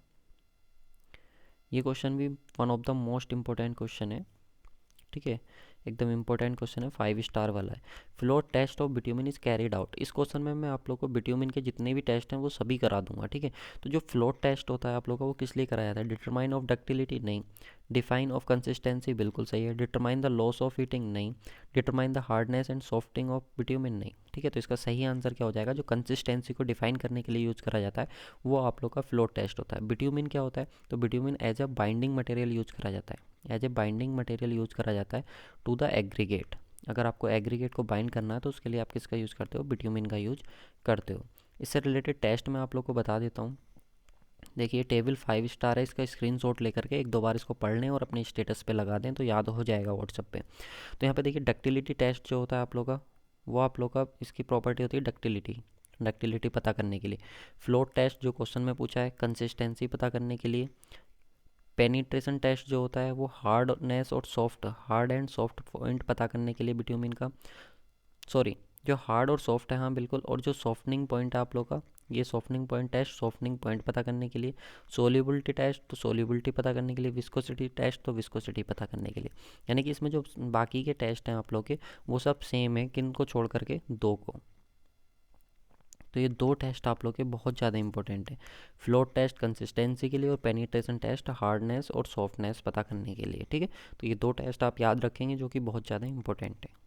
ये क्वेश्चन भी one of the most important question है, ठीक है, एकदम इंपॉर्टेंट क्वेश्चन है, 5 स्टार वाला है। Flow test of bitumen is carried out. इस क्वेश्चन में मैं आप लोग को बिट्यूमिन के जितने भी टेस्ट हैं वो सभी करा दूंगा, ठीक है। तो जो फ्लो टेस्ट होता है आप लोग का वो किस लिए कराया जाता है, डिटरमाइन ऑफ डक्टिलिटी नहीं, डिफाइन ऑफ कंसिस्टेंसी बिल्कुल सही है, determine the loss of heating नहीं, determine the hardness and softening of bitumen नहीं, ठीक है। तो इसका सही आंसर क्या हो जाएगा, जो कंसिस्टेंसी को डिफाइन करने के लिए यूज़ करा जाता है वो आप लोग का फ्लो टेस्ट होता है। बिट्यूमिन क्या होता है, तो bitumen as a binding material use करा जाता है, as a binding material use करा जाता है टू द एग्रीगेट। अगर आपको एग्रीगेट को बाइंड करना है तो उसके लिए आप किसका यूज़ करते हो, बिट्यूमिन का यूज करते हो। इससे रिलेटेड टेस्ट मैं आप लोग को बता देता हूँ। देखिए टेबल 5 स्टार है, इसका स्क्रीनशॉट लेकर के 1-2 बार इसको पढ़ लें और अपने स्टेटस पे लगा दें तो याद हो जाएगा व्हाट्सएप पे। तो यहाँ पे देखिए डक्टिलिटी टेस्ट जो होता है आप लोग का, वो आप लोग का इसकी प्रॉपर्टी होती है डक्टिलिटी, डक्टिलिटी पता करने के लिए। फ्लोट टेस्ट जो क्वेश्चन में पूछा है कंसिस्टेंसी पता करने के लिए। पेनिट्रेशन टेस्ट जो होता है वो हार्डनेस और soft, hard and soft point पता करने के लिए बिट्यूमिन का, सॉरी जो हार्ड और सॉफ्ट है हाँ बिल्कुल, और जो सॉफ्टनिंग पॉइंट है आप लोग का ये softening point test softening point पता करने के लिए, सोल्यूबिलिटी टेस्ट तो सोल्यूबिलिटी पता करने के लिए, विस्कोसिटी टेस्ट तो विस्कोसिटी पता करने के लिए। यानी कि इसमें जो बाकी के टेस्ट हैं आप लोग के वो सब सेम है, किन को छोड़ करके, दो को। तो ये दो टेस्ट आप लोग के बहुत ज़्यादा इंपॉर्टेंट है, फ्लोट टेस्ट कंसिस्टेंसी के लिए और पेनिट्रेशन टेस्ट हार्डनेस और सॉफ्टनेस पता करने के लिए। ठीक है, तो ये दो टेस्ट आप याद रखेंगे जो कि बहुत ज़्यादा इंपॉर्टेंट है।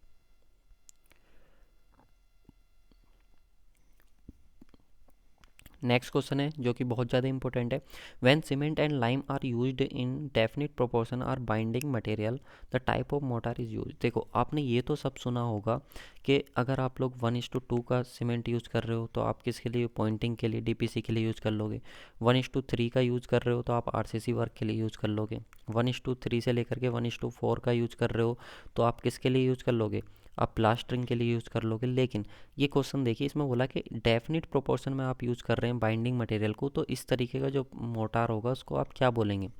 नेक्स्ट क्वेश्चन है जो कि बहुत ज़्यादा इंपॉर्टेंट है, when cement and lime are used in definite proportion are binding material the type of mortar is use. देखो आपने ये तो सब सुना होगा कि अगर आप लोग 1:2 का सीमेंट यूज़ कर रहे हो तो आप किसके लिए, पॉइंटिंग के लिए, डीपीसी के लिए यूज़ कर लोगे। 1:3 का यूज़ कर रहे हो तो आप आरसीसी वर्क के लिए यूज़ कर लोगे। 1:3 से लेकर के 1:4 का यूज़ कर रहे हो तो आप किसके लिए यूज़ कर लोगे, आप प्लास्टरिंग के लिए यूज़ कर लोगे। लेकिन ये क्वेश्चन देखिए, इसमें बोला कि डेफिनिट प्रोपोर्शन में आप यूज़ कर रहे हैं बाइंडिंग मटेरियल को, तो इस तरीके का जो मोटार होगा उसको आप क्या बोलेंगे,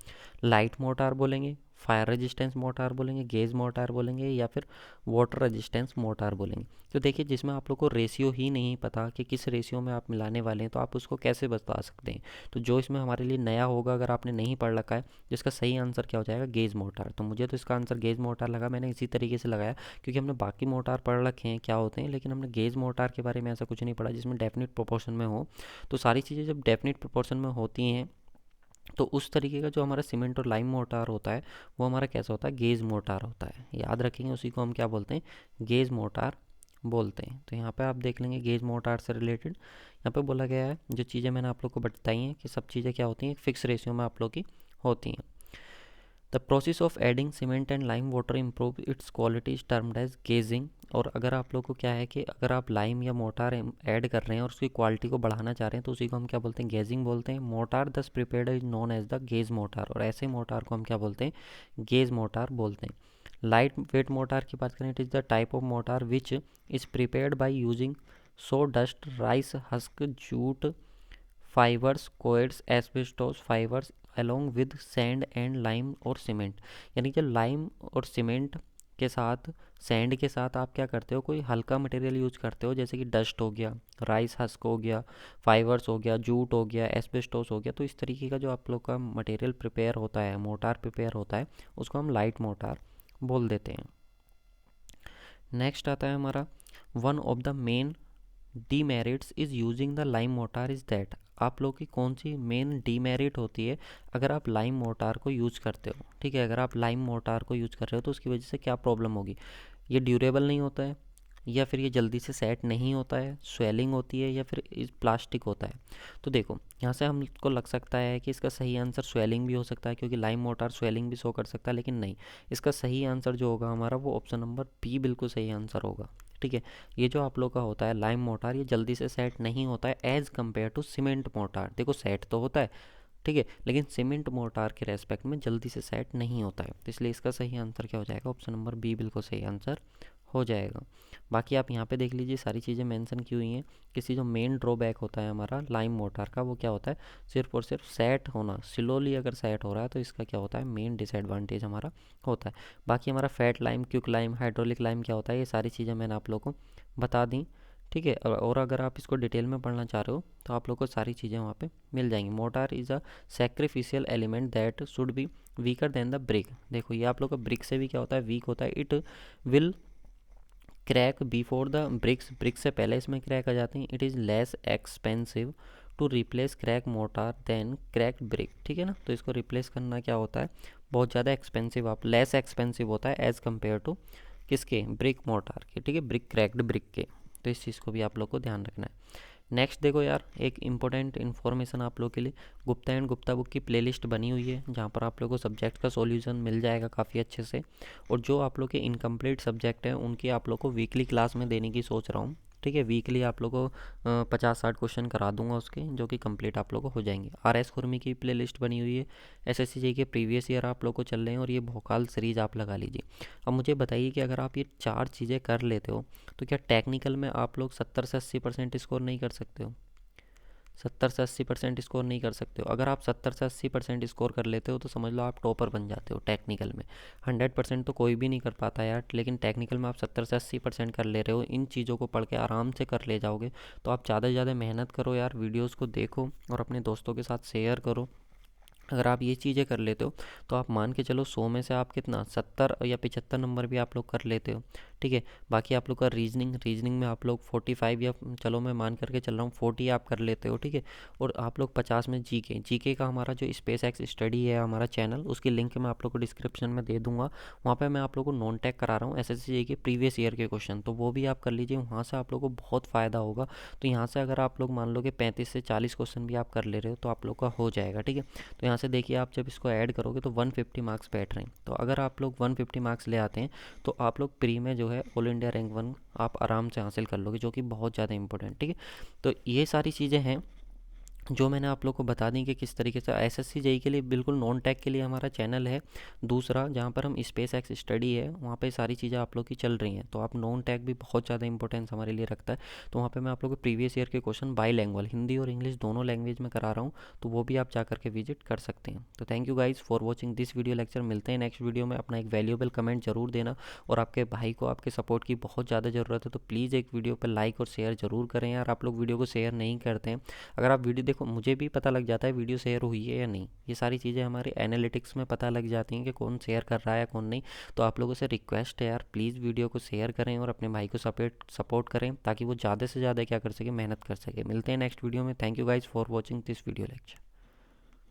लाइट मोटार बोलेंगे, फायर रेजिस्टेंस मोटार बोलेंगे, गेज मोटार बोलेंगे, या फिर वाटर रेजिस्टेंस मोटार बोलेंगे। तो देखिए जिसमें आप लोग को रेशियो ही नहीं पता कि किस रेशियो में आप मिलाने वाले हैं तो आप उसको कैसे बता सकते हैं। तो जो इसमें हमारे लिए नया होगा, अगर आपने नहीं पढ़ रखा है, जिसका सही आंसर क्या हो जाएगा, गेज मोटार। तो मुझे तो इसका आंसर गेज मोटार लगा, मैंने इसी तरीके से लगाया क्योंकि हमने बाकी मोटार पढ़ रखे हैं क्या होते हैं, लेकिन हमने गेज मोटार के बारे में ऐसा कुछ नहीं पढ़ा जिसमें डेफिनिट प्रोपोर्शन में हो। तो सारी चीज़ें जब डेफिनिट प्रोपोर्शन में होती हैं तो उस तरीके का जो हमारा सीमेंट और लाइम मोटार होता है वो हमारा कैसा होता है, गेज मोटार होता है। याद रखेंगे, उसी को हम क्या बोलते हैं, गेज मोटार बोलते हैं। तो यहाँ पे आप देख लेंगे गेज मोटार से रिलेटेड यहाँ पे बोला गया है, जो चीज़ें मैंने आप लोग को बताई हैं कि सब चीज़ें क्या होती हैं, फिक्स रेशियो में आप लोग की होती हैं। The process of adding cement and lime water improve its quality is termed as gauging. और अगर आप लोग को क्या है कि अगर आप लाइम या मोटार ऐड कर रहे हैं और उसकी क्वालिटी को बढ़ाना चाह रहे हैं तो उसी को हम क्या बोलते हैं, गेजिंग बोलते हैं। Mortar thus prepared is known as the gauge mortar, और ऐसे मोटार को हम क्या बोलते हैं, गेज मोटार बोलते हैं। लाइट वेट मोटार की बात करें, it is the type of mortar which is prepared by using saw dust, rice husk, jute fibres, कोएड्स, asbestos fibres along with sand and lime और सीमेंट। यानी कि लाइम और सीमेंट के साथ, सैंड के साथ आप क्या करते हो, कोई हल्का मटेरियल यूज़ करते हो, जैसे कि डस्ट हो गया, राइस हस्क हो गया, फाइबर्स हो गया, जूट हो गया, एस्बेस्टोस हो गया। तो इस तरीके का जो आप लोग का मटेरियल प्रिपेयर होता है, मोटार प्रिपेयर होता है, उसको हम लाइट मोटार बोल देते हैं। नेक्स्ट आता है हमारा, one of the main demerits is using the lime motor is that. आप लोग की कौन सी मेन डीमेरिट होती है अगर आप लाइम मोटार को यूज़ करते हो। ठीक है, अगर आप लाइम मोटार को यूज़ कर रहे हो तो उसकी वजह से क्या प्रॉब्लम होगी, ये ड्यूरेबल नहीं होता है, या फिर ये जल्दी से सेट नहीं होता है, स्वेलिंग होती है, या फिर इस प्लास्टिक होता है। तो देखो यहाँ से हमको लग सकता है कि इसका सही आंसर स्वेलिंग भी हो सकता है, क्योंकि लाइम मोटार स्वेलिंग भी शो कर सकता है, लेकिन नहीं, इसका सही आंसर जो होगा हमारा वो ऑप्शन नंबर बी बिल्कुल सही आंसर होगा। ठीक है, ये जो आप लोग का होता है लाइम मोटार, ये जल्दी से सेट नहीं होता है as compare to cement mortar. देखो सेट तो होता है, ठीक है, लेकिन सीमेंट मोटार के रेस्पेक्ट में जल्दी से सेट नहीं होता है। तो इसलिए इसका सही आंसर क्या हो जाएगा, ऑप्शन नंबर बी बिल्कुल सही आंसर हो जाएगा। बाकी आप यहाँ पे देख लीजिए सारी चीज़ें मेंशन की हुई हैं। किसी जो मेन ड्रॉबैक होता है हमारा लाइम मोटार का, वो क्या होता है, सिर्फ और सिर्फ सेट होना, स्लोली अगर सेट हो रहा है तो इसका क्या होता है, मेन डिसएडवांटेज हमारा होता है। बाकी हमारा fat lime, quick lime, hydraulic lime क्या होता है, ये सारी चीज़ें मैंने आप लोगों को बता दी। ठीक है, और अगर आप इसको डिटेल में पढ़ना चाह रहे हो तो आप लोग को सारी चीज़ें वहाँ पे मिल जाएंगी। Motor is a sacrificial element that should be weaker then the brick. देखो ये आप लोग का ब्रिक से भी क्या होता है, वीक होता है। It will crack before the bricks, brick से पहले इसमें क्रैक आ जाते हैं। It is less expensive to replace crack mortar than crack brick. ठीक है ना, तो इसको रिप्लेस करना क्या होता है, बहुत ज़्यादा एक्सपेंसिव, आप लेस एक्सपेंसिव होता है एज़ कम्पेयर टू किसके, ब्रिक मोटार के। ठीक है, ब्रिक क्रैक्ड ब्रिक के। तो इस चीज़ को भी आप लोग को ध्यान रखना है। नेक्स्ट देखो यार, एक इंपॉर्टेंट इन्फॉर्मेशन आप लोग के लिए, गुप्ता एंड गुप्ता बुक की प्लेलिस्ट बनी हुई है जहाँ पर आप लोग को सब्जेक्ट का सॉल्यूशन मिल जाएगा काफ़ी अच्छे से। और जो आप लोग के इनकम्प्लीट सब्जेक्ट हैं उनकी आप लोग को वीकली क्लास में देने की सोच रहा हूँ। ठीक है, वीकली आप लोग को 50-60 क्वेश्चन करा दूंगा उसके, जो कि कंप्लीट आप लोग को हो जाएंगे। RS खुरमी की प्ले लिस्ट बनी हुई है, SSC जी के प्रीवियस ईयर आप लोग को चल रहे हैं, और ये भोकाल सीरीज़ आप लगा लीजिए। अब मुझे बताइए कि अगर आप ये 4 चीज़ें कर लेते हो तो क्या टेक्निकल में आप लोग 70 से 80% स्कोर नहीं कर सकते हो। 70 से 80% स्कोर नहीं कर सकते हो। अगर आप 70 से 80% स्कोर कर लेते हो तो समझ लो आप टॉपर बन जाते हो टेक्निकल में। 100% तो कोई भी नहीं कर पाता यार, लेकिन टेक्निकल में आप 70 से 80% कर ले रहे हो। इन चीज़ों को पढ़ के आराम से कर ले जाओगे। तो आप ज़्यादा से ज़्यादा मेहनत करो यार, वीडियोज़ को देखो और अपने दोस्तों के साथ शेयर करो। अगर आप ये चीज़ें कर लेते हो तो आप मान के चलो 100 में से आप कितना 70 या 75 नंबर भी आप लोग कर लेते हो। ठीक है। बाकी आप लोग का रीजनिंग में आप लोग 45 या चलो मैं मान करके चल रहा हूँ 40 आप कर लेते हो। ठीक है। और आप लोग 50 में जीके का हमारा जो स्पेस एक्स स्टडी है हमारा चैनल, उसकी लिंक मैं आप लोग को डिस्क्रिप्शन में दे दूंगा। वहाँ पे मैं आप लोग को नॉन टेक करा रहा हूँ एसएससी के प्रीवियस ईयर के क्वेश्चन, तो वो भी आप कर लीजिए, वहाँ से आप लोग को बहुत फ़ायदा होगा। तो यहाँ से अगर आप लोग मान लो कि 35 से 40 क्वेश्चन भी आप कर ले रहे हो तो आप लोग का हो जाएगा। ठीक है। तो यहाँ से देखिए आप जब इसको ऐड करोगे तो 150 मार्क्स बैठ रहे हैं। तो अगर आप लोग 150 मार्क्स ले आते हैं तो आप लोग प्री में जो है ऑल इंडिया रैंक 1 आप आराम से हासिल कर लोगे, जो कि बहुत ज़्यादा इंपॉर्टेंट। ठीक है। तो ये सारी चीज़ें हैं जो मैंने आप लोग को बता दी कि किस तरीके से एसएससी जेई के लिए बिल्कुल नॉन टेक के लिए हमारा चैनल है। दूसरा जहाँ पर हम स्पेस एक्स स्टडी है वहाँ पे सारी चीज़ें आप लोग की चल रही हैं। तो आप नॉन टेक भी बहुत ज़्यादा इंपॉर्टेंस हमारे लिए रखता है। तो वहाँ पे मैं आप लोग को प्रीवियस ईयर के क्वेश्चन बाईलैंग्वेज हिंदी और इंग्लिश दोनों लैंग्वेज में करा रहा हूँ। तो वो भी आप जा करके विजिट कर सकते हैं। तो thank you guys for watching this video lecture. मिलते हैं नेक्स्ट वीडियो में। अपना एक वैल्यूएबल कमेंट जरूर देना, और आपके भाई को आपके सपोर्ट की बहुत ज़्यादा ज़रूरत है। तो प्लीज़ एक वीडियो पर लाइक और शेयर ज़रूर करें यार। आप लोग वीडियो को शेयर नहीं करते हैं। अगर आप वीडियो देखो, मुझे भी पता लग जाता है वीडियो शेयर हुई है या नहीं। ये सारी चीज़ें हमारे एनालिटिक्स में पता लग जाती हैं कि कौन शेयर कर रहा है कौन नहीं। तो आप लोगों से रिक्वेस्ट है यार, प्लीज़ वीडियो को शेयर करें और अपने भाई को सपोर्ट करें, ताकि वो ज़्यादा से ज़्यादा क्या कर सके, मेहनत कर सके। मिलते हैं नेक्स्ट वीडियो में। Thank you guys for watching this video lecture.